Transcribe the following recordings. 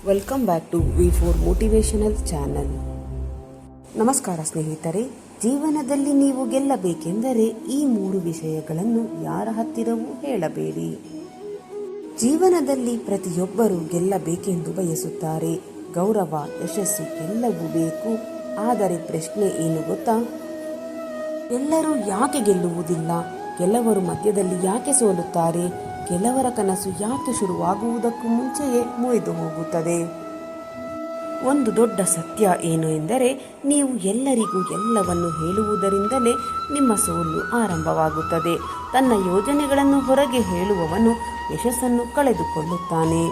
Welcome back to V4 motivational channel. ನಮಸ್ಕಾರ ಸ್ನೇಹಿತರೆ. ಜೀವನದಲ್ಲಿ ನೀವು ಗೆಲ್ಲಬೇಕೆಂದರೆ ಈ 3 ವಿಷಯಗಳನ್ನು ಯಾರ ಹತ್ತಿರವೂ ಹೇಳಬೇಡಿ. ಜೀವನದಲ್ಲಿ ಪ್ರತಿಯೊಬ್ಬರೂ ಗೆಲ್ಲಬೇಕೆಂದು ಬಯಸುತ್ತಾರೆ. ಗೌರವ, ಯಶಸ್ಸು ಎಲ್ಲವೂ ಬೇಕು. ಆದರೆ ಪ್ರಶ್ನೆ ಏನು ಗೊತ್ತಾ? ಎಲ್ಲರೂ ಯಾಕೆ ಗೆಲ್ಲುವುದಿಲ್ಲ? ಕೆಲವರು ಮಧ್ಯದಲ್ಲಿ ಯಾಕೆ ಸೋಲುತ್ತಾರೆ? ಕೆಲವರ ಕನಸು ಯಾಕೆ ಶುರುವಾಗುವುದಕ್ಕೂ ಮುಂಚೆಯೇ ಮುರಿದು ಹೋಗುತ್ತದೆ? ಒಂದು ದೊಡ್ಡ ಸತ್ಯ ಏನು ಎಂದರೆ, ನೀವು ಎಲ್ಲರಿಗೂ ಎಲ್ಲವನ್ನು ಹೇಳುವುದರಿಂದಲೇ ನಿಮ್ಮ ಸೋಲು ಆರಂಭವಾಗುತ್ತದೆ. ತನ್ನ ಯೋಜನೆಗಳನ್ನು ಹೊರಗೆ ಹೇಳುವವನು ಯಶಸ್ಸನ್ನು ಕಳೆದುಕೊಳ್ಳುತ್ತಾನೆ.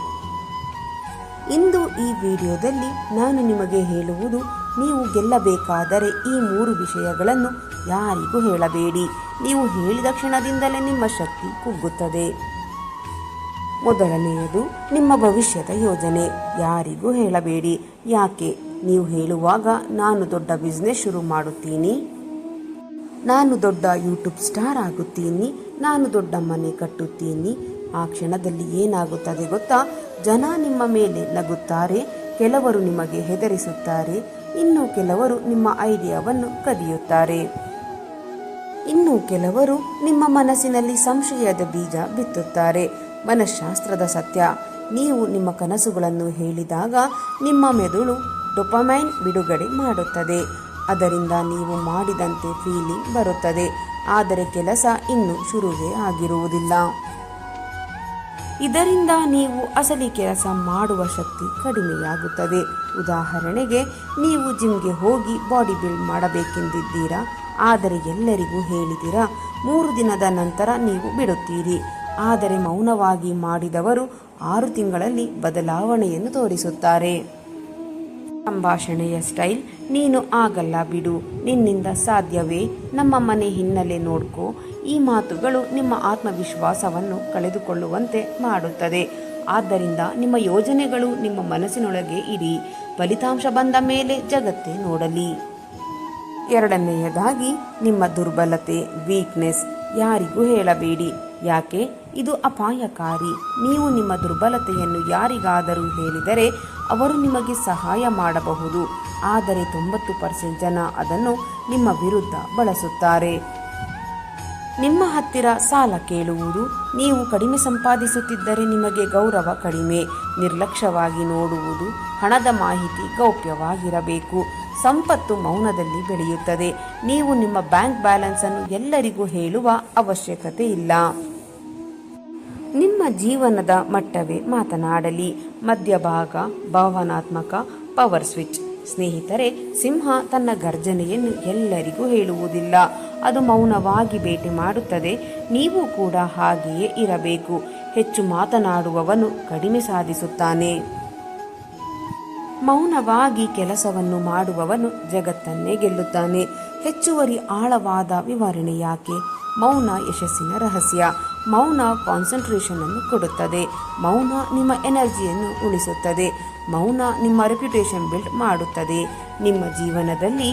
ಇಂದು ಈ ವಿಡಿಯೋದಲ್ಲಿ ನಾನು ನಿಮಗೆ ಹೇಳುವುದು, ನೀವು ಗೆಲ್ಲಬೇಕಾದರೆ ಈ 3 ವಿಷಯಗಳನ್ನು ಯಾರಿಗೂ ಹೇಳಬೇಡಿ. ನೀವು ಹೇಳಿದ ಕ್ಷಣದಿಂದಲೇ ನಿಮ್ಮ ಶಕ್ತಿ ಕುಗ್ಗುತ್ತದೆ. ಮೊದಲನೆಯದು, ನಿಮ್ಮ ಭವಿಷ್ಯದ ಯೋಜನೆ. ಯಾರಿಗೂ ಹೇಳಬೇಡಿ. ಯಾಕೆ? ನೀವು ಹೇಳುವಾಗ ನಾನು ದೊಡ್ಡ ಬಿಸ್ನೆಸ್ ಶುರು ಮಾಡುತ್ತೀನಿ, ನಾನು ದೊಡ್ಡ ಯೂಟ್ಯೂಬ್ ಸ್ಟಾರ್ ಆಗುತ್ತೀನಿ, ನಾನು ದೊಡ್ಡ ಮನೆ ಕಟ್ಟುತ್ತೀನಿ. ಆ ಕ್ಷಣದಲ್ಲಿ ಏನಾಗುತ್ತದೆ ಗೊತ್ತಾ? ಜನ ನಿಮ್ಮ ಮೇಲೆ ನಗುತ್ತಾರೆ, ಕೆಲವರು ನಿಮಗೆ ಹೆದರಿಸುತ್ತಾರೆ, ಇನ್ನು ಕೆಲವರು ನಿಮ್ಮ ಐಡಿಯಾವನ್ನು ಕದಿಯುತ್ತಾರೆ, ಇನ್ನು ಕೆಲವರು ನಿಮ್ಮ ಮನಸ್ಸಿನಲ್ಲಿ ಸಂಶಯದ ಬೀಜ ಬಿತ್ತುತ್ತಾರೆ. ಮನಃಶಾಸ್ತ್ರದ ಸತ್ಯ, ನೀವು ನಿಮ್ಮ ಕನಸುಗಳನ್ನು ಹೇಳಿದಾಗ ನಿಮ್ಮ ಮೆದುಳು ಡೋಪಮೈನ್ ಬಿಡುಗಡೆ ಮಾಡುತ್ತದೆ. ಅದರಿಂದ ನೀವು ಮಾಡಿದಂತೆ ಫೀಲಿಂಗ್ ಬರುತ್ತದೆ. ಆದರೆ ಕೆಲಸ ಇನ್ನೂ ಶುರುವೇ ಆಗಿರುವುದಿಲ್ಲ. ಇದರಿಂದ ನೀವು ಅಸಲಿ ಕೆಲಸ ಮಾಡುವ ಶಕ್ತಿ ಕಡಿಮೆಯಾಗುತ್ತದೆ. ಉದಾಹರಣೆಗೆ, ನೀವು ಜಿಮ್ಗೆ ಹೋಗಿ ಬಾಡಿ ಬಿಲ್ಡ್ ಮಾಡಬೇಕೆಂದಿದ್ದೀರಾ, ಆದರೆ ಎಲ್ಲರಿಗೂ ಹೇಳಿದಿರಾ. 3 ದಿನದ ನಂತರ ನೀವು ಬಿಡುತ್ತೀರಿ. ಆದರೆ ಮೌನವಾಗಿ ಮಾಡಿದವರು 6 ತಿಂಗಳಲ್ಲಿ ಬದಲಾವಣೆಯನ್ನು ತೋರಿಸುತ್ತಾರೆ. ಸಂಭಾಷಣೆಯ ಸ್ಟೈಲ್, ನೀನು ಆಗಲ್ಲ ಬಿಡು, ನಿನ್ನಿಂದ ಸಾಧ್ಯವೇ, ನಮ್ಮ ಮನೆ ಹಿನ್ನೆಲೆ ನೋಡ್ಕೋ. ಈ ಮಾತುಗಳು ನಿಮ್ಮ ಆತ್ಮವಿಶ್ವಾಸವನ್ನು ಕಳೆದುಕೊಳ್ಳುವಂತೆ ಮಾಡುತ್ತದೆ. ಆದ್ದರಿಂದ ನಿಮ್ಮ ಯೋಜನೆಗಳು ನಿಮ್ಮ ಮನಸ್ಸಿನೊಳಗೆ ಇಡಿ. ಫಲಿತಾಂಶ ಬಂದ ಮೇಲೆ ಜಗತ್ತೇ ನೋಡಲಿ. ಎರಡನೆಯದಾಗಿ, ನಿಮ್ಮ ದುರ್ಬಲತೆ, ವೀಕ್ನೆಸ್. ಯಾರಿಗೂ ಹೇಳಬೇಡಿ. ಯಾಕೆ? ಇದು ಅಪಾಯಕಾರಿ. ನೀವು ನಿಮ್ಮ ದುರ್ಬಲತೆಯನ್ನು ಯಾರಿಗಾದರೂ ಹೇಳಿದರೆ ಅವರು ನಿಮಗೆ ಸಹಾಯ ಮಾಡಬಹುದು, ಆದರೆ 90% ಜನ ಅದನ್ನು ನಿಮ್ಮ ವಿರುದ್ಧ ಬಳಸುತ್ತಾರೆ. ನಿಮ್ಮ ಹತ್ತಿರ ಸಾಲ ಕೇಳುವುದು. ನೀವು ಕಡಿಮೆ ಸಂಪಾದಿಸುತ್ತಿದ್ದರೆ ನಿಮಗೆ ಗೌರವ ಕಡಿಮೆ. ನಿರ್ಲಕ್ಷ್ಯವಾಗಿ ನೋಡುವುದು. ಹಣದ ಮಾಹಿತಿ ಗೌಪ್ಯವಾಗಿರಬೇಕು. ಸಂಪತ್ತು ಮೌನದಲ್ಲಿ ಬೆಳೆಯುತ್ತದೆ. ನೀವು ನಿಮ್ಮ ಬ್ಯಾಂಕ್ ಬ್ಯಾಲೆನ್ಸ್ ಅನ್ನು ಎಲ್ಲರಿಗೂ ಹೇಳುವ ಅವಶ್ಯಕತೆ ಇಲ್ಲ. ನಿಮ್ಮ ಜೀವನದ ಮಟ್ಟವೇ ಮಾತನಾಡಲಿ. ಮಧ್ಯಭಾಗ, ಭಾವನಾತ್ಮಕ ಪವರ್ ಸ್ವಿಚ್. ಸ್ನೇಹಿತರೆ, ಸಿಂಹ ತನ್ನ ಗರ್ಜನೆಯನ್ನು ಎಲ್ಲರಿಗೂ ಹೇಳುವುದಿಲ್ಲ. ಅದು ಮೌನವಾಗಿ ಭೇಟಿ ಮಾಡುತ್ತದೆ. ನೀವು ಕೂಡ ಹಾಗೆಯೇ ಇರಬೇಕು. ಹೆಚ್ಚು ಮಾತನಾಡುವವನು ಕಡಿಮೆ ಸಾಧಿಸುತ್ತಾನೆ. ಮೌನವಾಗಿ ಕೆಲಸವನ್ನು ಮಾಡುವವನು ಜಗತ್ತನ್ನೇ ಗೆಲ್ಲುತ್ತಾನೆ. ಹೆಚ್ಚುವರಿ ಆಳವಾದ ವಿವರಣೆ ಯಾಕೆ? ಮೌನ ಯಶಸ್ಸಿನ ರಹಸ್ಯ. ಮೌನ ಕಾನ್ಸಂಟ್ರೇಷನ್ ಅನ್ನು ಕೊಡುತ್ತದೆ. ಮೌನ ನಿಮ್ಮ ಎನರ್ಜಿಯನ್ನು ಉಳಿಸುತ್ತದೆ. ಮೌನ ನಿಮ್ಮ ರೆಪ್ಯುಟೇಷನ್ ಬಿಲ್ಡ್ ಮಾಡುತ್ತದೆ. ನಿಮ್ಮ ಜೀವನದಲ್ಲಿ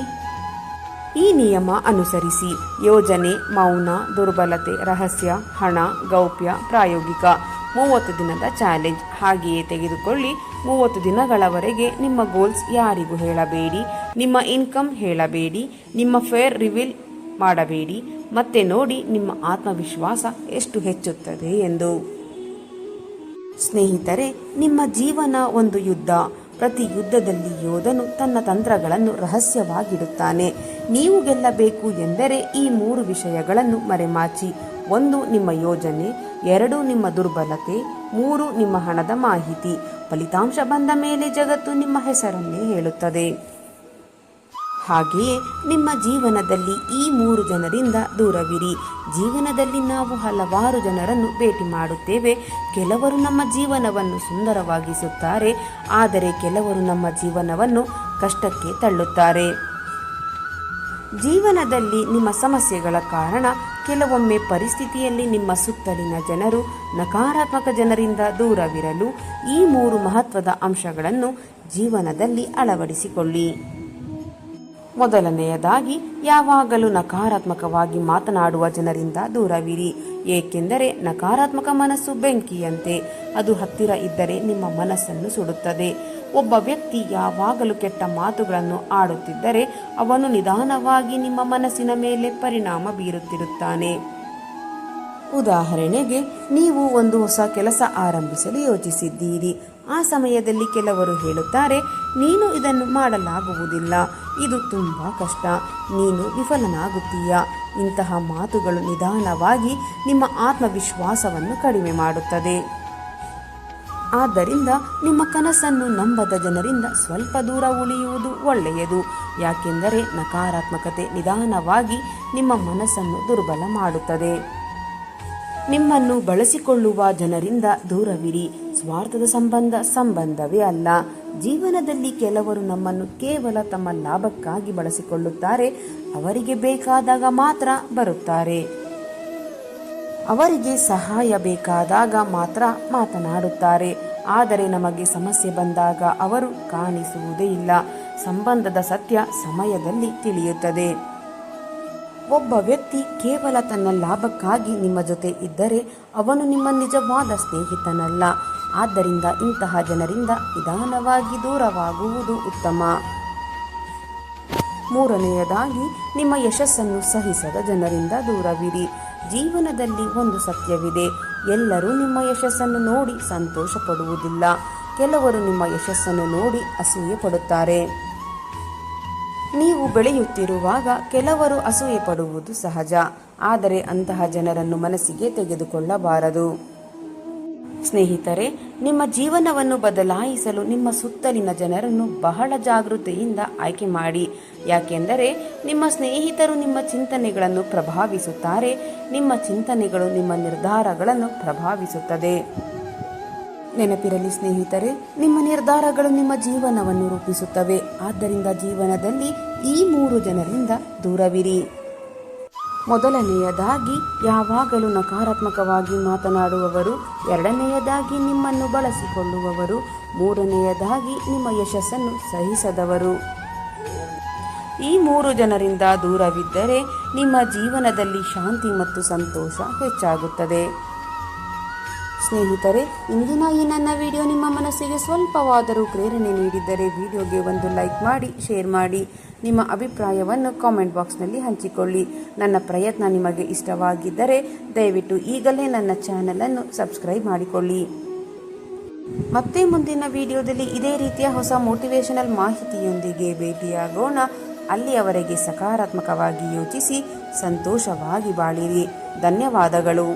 ಈ ನಿಯಮ ಅನುಸರಿಸಿ. ಯೋಜನೆ, ಮೌನ, ದುರ್ಬಲತೆ, ರಹಸ್ಯ, ಹಣ, ಗೌಪ್ಯ, ಪ್ರಾಯೋಗಿಕ. 30 ದಿನದ ಚಾಲೆಂಜ್ ಹಾಗೆಯೇ ತೆಗೆದುಕೊಳ್ಳಿ. 30 ದಿನಗಳವರೆಗೆ ನಿಮ್ಮ ಗೋಲ್ಸ್ ಯಾರಿಗೂ ಹೇಳಬೇಡಿ. ನಿಮ್ಮ ಇನ್ಕಮ್ ಹೇಳಬೇಡಿ. ನಿಮ್ಮ ಫೇರ್ ರಿವೀಲ್ ಮಾಡಬೇಡಿ. ಮತ್ತೆ ನೋಡಿ ನಿಮ್ಮ ಆತ್ಮವಿಶ್ವಾಸ ಎಷ್ಟು ಹೆಚ್ಚುತ್ತದೆ ಎಂದು. ಸ್ನೇಹಿತರೆ, ನಿಮ್ಮ ಜೀವನ ಒಂದು ಯುದ್ಧ. ಪ್ರತಿ ಯುದ್ಧದಲ್ಲಿ ಯೋಧನು ತನ್ನ ತಂತ್ರಗಳನ್ನು ರಹಸ್ಯವಾಗಿಡುತ್ತಾನೆ. ನೀವು ಗೆಲ್ಲಬೇಕು ಎಂದರೆ ಈ 3 ವಿಷಯಗಳನ್ನು ಮರೆಮಾಚಿ. 1. ನಿಮ್ಮ ಯೋಜನೆ. 2. ನಿಮ್ಮ ದುರ್ಬಲತೆ. 3. ನಿಮ್ಮ ಹಣದ ಮಾಹಿತಿ. ಫಲಿತಾಂಶ ಬಂದ ಮೇಲೆ ಜಗತ್ತು ನಿಮ್ಮ ಹೆಸರನ್ನೇ ಹೇಳುತ್ತದೆ. ಹಾಗೆಯೇ ನಿಮ್ಮ ಜೀವನದಲ್ಲಿ ಈ 3 ಜನರಿಂದ ದೂರವಿರಿ. ಜೀವನದಲ್ಲಿ ನಾವು ಹಲವಾರು ಜನರನ್ನು ಭೇಟಿ ಮಾಡುತ್ತೇವೆ. ಕೆಲವರು ನಮ್ಮ ಜೀವನವನ್ನು ಸುಂದರವಾಗಿಸುತ್ತಾರೆ, ಆದರೆ ಕೆಲವರು ನಮ್ಮ ಜೀವನವನ್ನು ಕಷ್ಟಕ್ಕೆ ತಳ್ಳುತ್ತಾರೆ. ಜೀವನದಲ್ಲಿ ನಿಮ್ಮ ಸಮಸ್ಯೆಗಳ ಕಾರಣ ಕೆಲವೊಮ್ಮೆ ಪರಿಸ್ಥಿತಿಯಲ್ಲಿ ನಿಮ್ಮ ಸುತ್ತಲಿನ ಜನರು ನಕಾರಾತ್ಮಕ ಜನರಿಂದ ದೂರವಿರಲು ಈ 3 ಮಹತ್ವದ ಅಂಶಗಳನ್ನು ಜೀವನದಲ್ಲಿ ಅಳವಡಿಸಿಕೊಳ್ಳಿ. ಮೊದಲನೆಯದಾಗಿ, ಯಾವಾಗಲೂ ನಕಾರಾತ್ಮಕವಾಗಿ ಮಾತನಾಡುವ ಜನರಿಂದ ದೂರವಿರಿ. ಏಕೆಂದರೆ ನಕಾರಾತ್ಮಕ ಮನಸ್ಸು ಬೆಂಕಿಯಂತೆ, ಅದು ಹತ್ತಿರ ಇದ್ದರೆ ನಿಮ್ಮ ಮನಸ್ಸನ್ನು ಸುಡುತ್ತದೆ. ಒಬ್ಬ ವ್ಯಕ್ತಿ ಯಾವಾಗಲೂ ಕೆಟ್ಟ ಮಾತುಗಳನ್ನು ಆಡುತ್ತಿದ್ದರೆ ಅವನು ನಿಧಾನವಾಗಿ ನಿಮ್ಮ ಮನಸ್ಸಿನ ಮೇಲೆ ಪರಿಣಾಮ ಬೀರುತ್ತಿರುತ್ತಾನೆ. ಉದಾಹರಣೆಗೆ, ನೀವು ಒಂದು ಹೊಸ ಕೆಲಸ ಆರಂಭಿಸಲು ಯೋಚಿಸಿದ್ದೀರಿ. ಆ ಸಮಯದಲ್ಲಿ ಕೆಲವರು ಹೇಳುತ್ತಾರೆ, ನೀನು ಇದನ್ನು ಮಾಡಲಾಗುವುದಿಲ್ಲ, ಇದು ತುಂಬ ಕಷ್ಟ, ನೀನು ವಿಫಲನಾಗುತ್ತೀಯ. ಇಂತಹ ಮಾತುಗಳು ನಿಧಾನವಾಗಿ ನಿಮ್ಮ ಆತ್ಮವಿಶ್ವಾಸವನ್ನು ಕಡಿಮೆ ಮಾಡುತ್ತದೆ. ಆದ್ದರಿಂದ ನಿಮ್ಮ ಕನಸನ್ನು ನಂಬದ ಜನರಿಂದ ಸ್ವಲ್ಪ ದೂರ ಉಳಿಯುವುದು ಒಳ್ಳೆಯದು. ಯಾಕೆಂದರೆ ನಕಾರಾತ್ಮಕತೆ ನಿಧಾನವಾಗಿ ನಿಮ್ಮ ಮನಸ್ಸನ್ನು ದುರ್ಬಲ ಮಾಡುತ್ತದೆ. ನಿಮ್ಮನ್ನು ಬಳಸಿಕೊಳ್ಳುವ ಜನರಿಂದ ದೂರವಿರಿ. ಸ್ವಾರ್ಥದ ಸಂಬಂಧವೇ ಅಲ್ಲ. ಜೀವನದಲ್ಲಿ ಕೆಲವರು ನಮ್ಮನ್ನು ಕೇವಲ ತಮ್ಮ ಲಾಭಕ್ಕಾಗಿ ಬಳಸಿಕೊಳ್ಳುತ್ತಾರೆ. ಅವರಿಗೆ ಬೇಕಾದಾಗ ಮಾತ್ರ ಬರುತ್ತಾರೆ. ಅವರಿಗೆ ಸಹಾಯ ಬೇಕಾದಾಗ ಮಾತ್ರ ಮಾತನಾಡುತ್ತಾರೆ. ಆದರೆ ನಮಗೆ ಸಮಸ್ಯೆ ಬಂದಾಗ ಅವರು ಕಾಣಿಸುವುದೇ ಇಲ್ಲ. ಸಂಬಂಧದ ಸತ್ಯ ಸಮಯದಲ್ಲಿ ತಿಳಿಯುತ್ತದೆ. ಒಬ್ಬ ವ್ಯಕ್ತಿ ಕೇವಲ ತನ್ನ ಲಾಭಕ್ಕಾಗಿ ನಿಮ್ಮ ಜೊತೆ ಇದ್ದರೆ ಅವನು ನಿಮ್ಮ ನಿಜವಾದ ಸ್ನೇಹಿತನಲ್ಲ. ಆದ್ದರಿಂದ ಇಂತಹ ಜನರಿಂದ ನಿಧಾನವಾಗಿ ದೂರವಾಗುವುದು ಉತ್ತಮ. ಮೂರನೆಯದಾಗಿ, ನಿಮ್ಮ ಯಶಸ್ಸನ್ನು ಸಹಿಸದ ಜನರಿಂದ ದೂರವಿರಿ. ಜೀವನದಲ್ಲಿ ಒಂದು ಸತ್ಯವಿದೆ, ಎಲ್ಲರೂ ನಿಮ್ಮ ಯಶಸ್ಸನ್ನು ನೋಡಿ ಸಂತೋಷ ಪಡುವುದಿಲ್ಲ. ಕೆಲವರು ನಿಮ್ಮ ಯಶಸ್ಸನ್ನು ನೋಡಿ ಅಸೂಯೆ ಪಡುತ್ತಾರೆ. ನೀವು ಬೆಳೆಯುತ್ತಿರುವಾಗ ಕೆಲವರು ಅಸೂಯೆ ಪಡುವುದು ಸಹಜ. ಆದರೆ ಅಂತಹ ಜನರನ್ನು ಮನಸ್ಸಿಗೆ ತೆಗೆದುಕೊಳ್ಳಬಾರದು. ಸ್ನೇಹಿತರೆ, ನಿಮ್ಮ ಜೀವನವನ್ನು ಬದಲಾಯಿಸಲು ನಿಮ್ಮ ಸುತ್ತಲಿನ ಜನರನ್ನು ಬಹಳ ಜಾಗೃತೆಯಿಂದ ಆಯ್ಕೆ ಮಾಡಿ. ಯಾಕೆಂದರೆ ನಿಮ್ಮ ಸ್ನೇಹಿತರು ನಿಮ್ಮ ಚಿಂತನೆಗಳನ್ನು ಪ್ರಭಾವಿಸುತ್ತಾರೆ. ನಿಮ್ಮ ಚಿಂತನೆಗಳು ನಿಮ್ಮ ನಿರ್ಧಾರಗಳನ್ನು ಪ್ರಭಾವಿಸುತ್ತದೆ. ನೆನಪಿರಲಿ ಸ್ನೇಹಿತರೆ, ನಿಮ್ಮ ನಿರ್ಧಾರಗಳು ನಿಮ್ಮ ಜೀವನವನ್ನು ರೂಪಿಸುತ್ತವೆ. ಆದ್ದರಿಂದ ಜೀವನದಲ್ಲಿ ಈ 3 ಜನರಿಂದ ದೂರವಿರಿ. ಮೊದಲನೆಯದಾಗಿ, ಯಾವಾಗಲೂ ನಕಾರಾತ್ಮಕವಾಗಿ ಮಾತನಾಡುವವರು. ಎರಡನೆಯದಾಗಿ, ನಿಮ್ಮನ್ನು ಬಳಸಿಕೊಳ್ಳುವವರು. ಮೂರನೆಯದಾಗಿ, ನಿಮ್ಮ ಯಶಸ್ಸನ್ನು ಸಹಿಸದವರು. ಈ 3 ಜನರಿಂದ ದೂರವಿದ್ದರೆ ನಿಮ್ಮ ಜೀವನದಲ್ಲಿ ಶಾಂತಿ ಮತ್ತು ಸಂತೋಷ ಹೆಚ್ಚಾಗುತ್ತದೆ. ಸ್ನೇಹಿತರೆ, ಇಂದಿನ ಈ ನನ್ನ ವಿಡಿಯೋ ನಿಮ್ಮ ಮನಸ್ಸಿಗೆ ಸ್ವಲ್ಪವಾದರೂ ಪ್ರೇರಣೆ ನೀಡಿದ್ದರೆ ವಿಡಿಯೋಗೆ ಒಂದು ಲೈಕ್ ಮಾಡಿ, ಶೇರ್ ಮಾಡಿ. ನಿಮ್ಮ ಅಭಿಪ್ರಾಯವನ್ನು ಕಾಮೆಂಟ್ ಬಾಕ್ಸ್ನಲ್ಲಿ ಹಂಚಿಕೊಳ್ಳಿ. ನನ್ನ ಪ್ರಯತ್ನ ನಿಮಗೆ ಇಷ್ಟವಾಗಿದ್ದರೆ ದಯವಿಟ್ಟು ಈಗಲೇ ನನ್ನ ಚಾನಲನ್ನು ಸಬ್ಸ್ಕ್ರೈಬ್ ಮಾಡಿಕೊಳ್ಳಿ. ಮತ್ತೆ ಮುಂದಿನ ವಿಡಿಯೋದಲ್ಲಿ ಇದೇ ರೀತಿಯ ಹೊಸ ಮೋಟಿವೇಶನಲ್ ಮಾಹಿತಿಯೊಂದಿಗೆ ಭೇಟಿಯಾಗೋಣ. ಅಲ್ಲಿಯವರೆಗೆ ಸಕಾರಾತ್ಮಕವಾಗಿ ಯೋಚಿಸಿ ಸಂತೋಷವಾಗಿ ಬಾಳಿರಿ. ಧನ್ಯವಾದಗಳು.